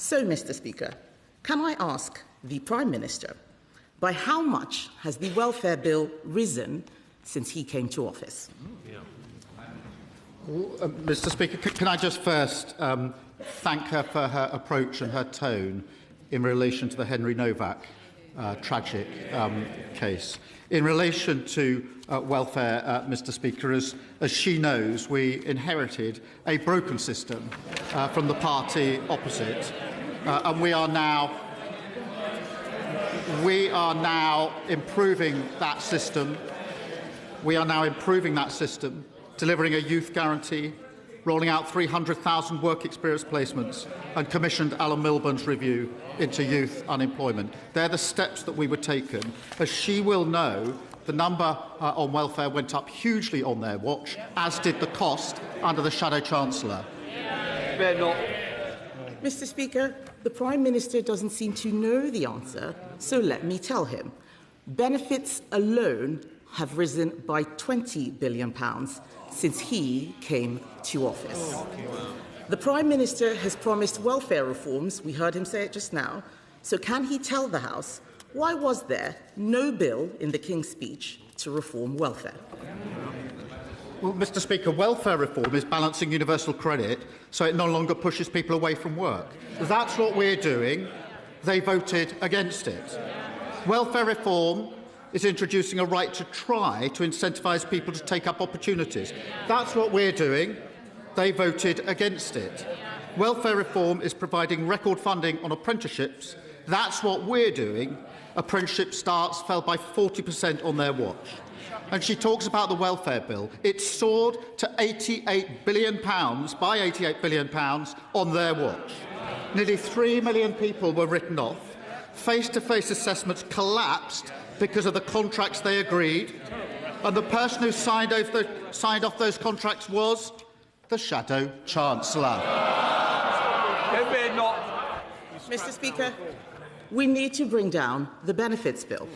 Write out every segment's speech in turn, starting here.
So, Mr. Speaker, can I ask the Prime Minister, by how much has the welfare bill risen since he came to office? Mr. Speaker, can I just first thank her for her approach and her tone in relation to the Henry Novak tragic case. In relation to welfare, Mr. Speaker, as she knows, we inherited a broken system from the party opposite, and we are now improving that system. Delivering a youth guarantee, rolling out 300,000 work experience placements, and commissioned Alan Milburn's review into youth unemployment. They're the steps that we were taken. As she will know, the number on welfare went up hugely on their watch, as did the cost under the Shadow Chancellor. Mr. Speaker, the Prime Minister doesn't seem to know the answer, so let me tell him. Benefits alone have risen by £20 billion since he came to office. The Prime Minister has promised welfare reforms. We heard him say it just now. So can he tell the House why was there no bill in the King's speech to reform welfare? Well, Mr. Speaker, welfare reform is balancing universal credit so it no longer pushes people away from work. That's what we're doing. They voted against it. Welfare reform is introducing a right to try to incentivise people to take up opportunities. That's what we're doing. They voted against it. Welfare reform is providing record funding on apprenticeships. That's what we're doing. Apprenticeship starts fell by 40% on their watch. And she talks about the welfare bill. It soared to £88 billion, by £88 billion on their watch. Nearly 3 million people were written off. Face-to-face assessments collapsed because of the contracts they agreed, and the person who signed off those contracts was the Shadow Chancellor. Mr. Speaker, we need to bring down the benefits bill.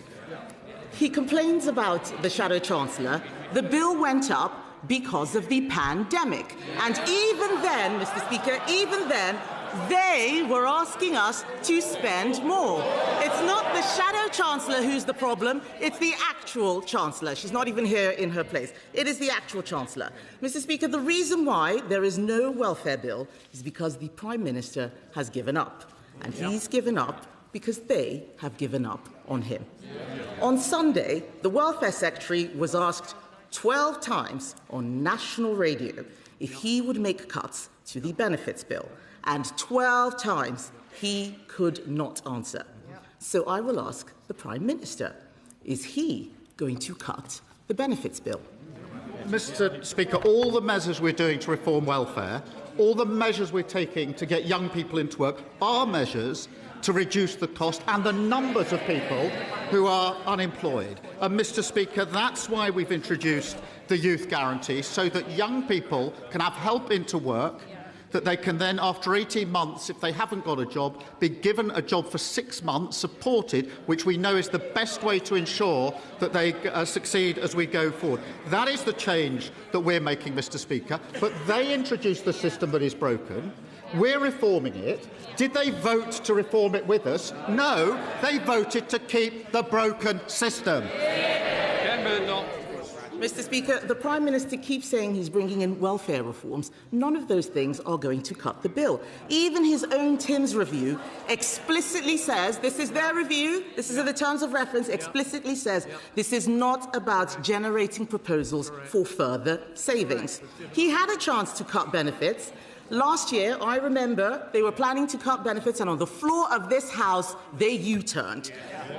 He complains about the Shadow Chancellor. The bill went up because of the pandemic. And even then, Mr. Speaker, they were asking us to spend more. It's not the Shadow Chancellor who's the problem, it's the actual Chancellor. She's not even here in her place. It is the actual Chancellor. Mr. Speaker, the reason why there is no welfare bill is because the Prime Minister has given up. And he's given up because they have given up on him. On Sunday, the Welfare Secretary was asked 12 times on national radio if he would make cuts to the benefits bill. And 12 times he could not answer. So I will ask the Prime Minister, is he going to cut the benefits bill? Mr. Speaker, all the measures we're doing to reform welfare, all the measures we're taking to get young people into work are measures to reduce the cost and the numbers of people who are unemployed. And, Mr. Speaker, that's why we've introduced the youth guarantee, so that young people can have help into work, that they can then, after 18 months, if they haven't got a job, be given a job for 6 months, supported, which we know is the best way to ensure that they succeed as we go forward. That is the change that we're making, Mr. Speaker. But they introduced the system that is broken. We're reforming it. Did they vote to reform it with us? No, they voted to keep the broken system. Mr. Speaker, the Prime Minister keeps saying he's bringing in welfare reforms. None of those things are going to cut the bill. Even his own Tim's review explicitly says, this is their review, this is in the terms of reference, explicitly says this is not about generating proposals for further savings. He had a chance to cut benefits. Last year, I remember, they were planning to cut benefits, and on the floor of this House, they U-turned.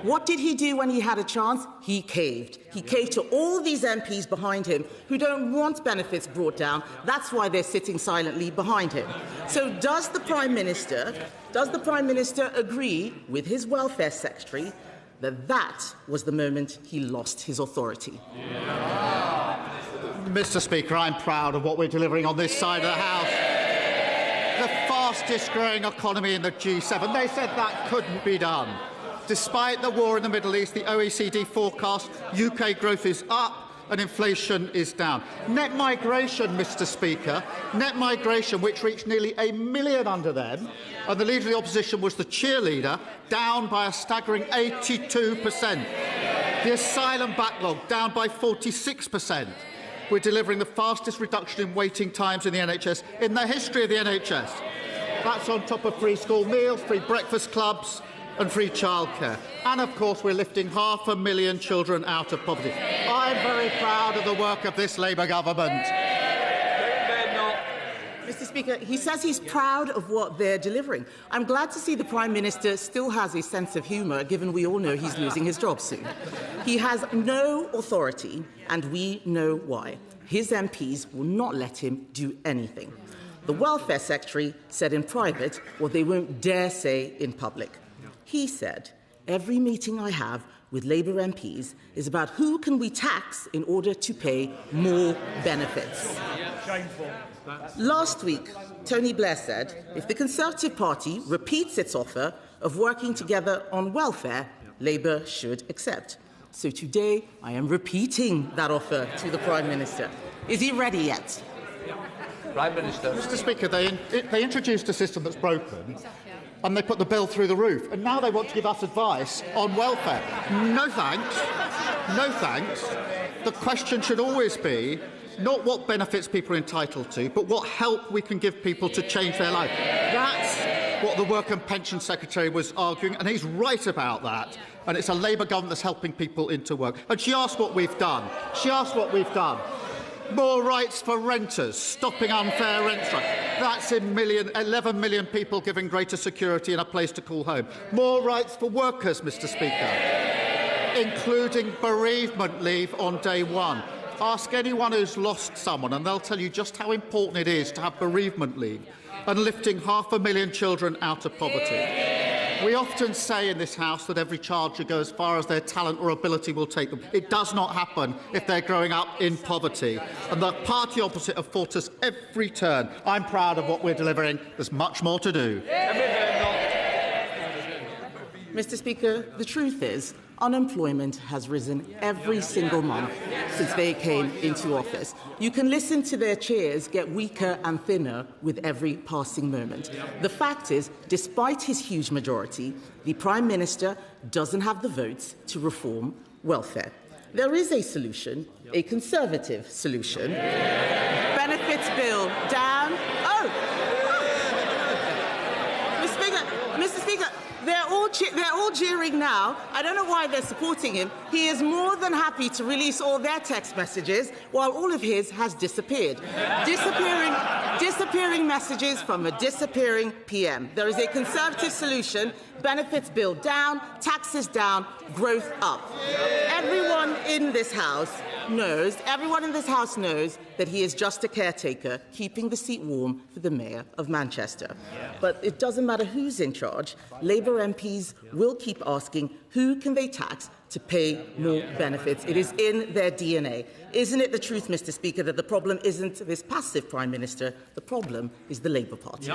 What did he do when he had a chance? He caved. He caved to all these MPs behind him who don't want benefits brought down. That's why they're sitting silently behind him. So does the Prime Minister agree with his Welfare Secretary that that was the moment he lost his authority? Mr. Speaker, I'm proud of what we're delivering on this side of the House. The fastest growing economy in the G7. They said that couldn't be done. Despite the war in the Middle East, the OECD forecast UK growth is up. and inflation is down. Net migration, Mr Speaker, net migration, which reached nearly 1 million under them, and the Leader of the Opposition was the cheerleader, down by a staggering 82%. The asylum backlog, down by 46%. We're delivering the fastest reduction in waiting times in the NHS in the history of the NHS. That's on top of free school meals, free breakfast clubs and free childcare. And, of course, we're lifting 500,000 children out of poverty. I'm very proud of the work of this Labour government. Mr Speaker, he says he's proud of what they're delivering. I'm glad to see the Prime Minister still has a sense of humour, given we all know he's losing his job soon. He has no authority, and we know why. His MPs will not let him do anything. The Welfare Secretary said in private what they won't dare say in public. He said, "Every meeting I have with Labour MPs is about who can we tax in order to pay more benefits." Shameful. Last week, Tony Blair said, if the Conservative Party repeats its offer of working together on welfare, Labour should accept. So today, I am repeating that offer to the Prime Minister. Is he ready yet? Prime Minister. Mr Speaker, they introduced a system that's broken, and they put the bill through the roof, and now they want to give us advice on welfare. No thanks. No thanks. The question should always be not what benefits people are entitled to, but what help we can give people to change their life. That's what the Work and Pension Secretary was arguing, and he's right about that. And it's a Labour government that's helping people into work. And she asked what we've done. She asked what we've done. More rights for renters, stopping unfair rent strikes. That's 11 million people giving greater security and a place to call home. More rights for workers, Mr Speaker, including bereavement leave on day one. Ask anyone who's lost someone and they'll tell you just how important it is to have bereavement leave, and lifting 500,000 children out of poverty. We often say in this House that every child should go as far as their talent or ability will take them. It does not happen if they're growing up in poverty. And the party opposite have fought us every turn. I'm proud of what we're delivering. There's much more to do. Mr Speaker, the truth is, unemployment has risen every single month since they came into office. You can listen to their cheers get weaker and thinner with every passing moment. The fact is, despite his huge majority, the Prime Minister doesn't have the votes to reform welfare. There is a solution, a Conservative solution. Benefits bill down. Mr Speaker, they're all jeering now. I don't know why they're supporting him. He is more than happy to release all their text messages, while all of his has disappeared. Disappearing messages from a disappearing PM. There is a Conservative solution. Benefits bill down, taxes down, growth up. Everyone in this House knows that he is just a caretaker, keeping the seat warm for the Mayor of Manchester. But it doesn't matter who's in charge. Labour MPs will keep asking who can they tax to pay more benefits. It is in their DNA. Isn't it the truth, Mr Speaker, that the problem isn't this passive Prime Minister? The problem is the Labour Party.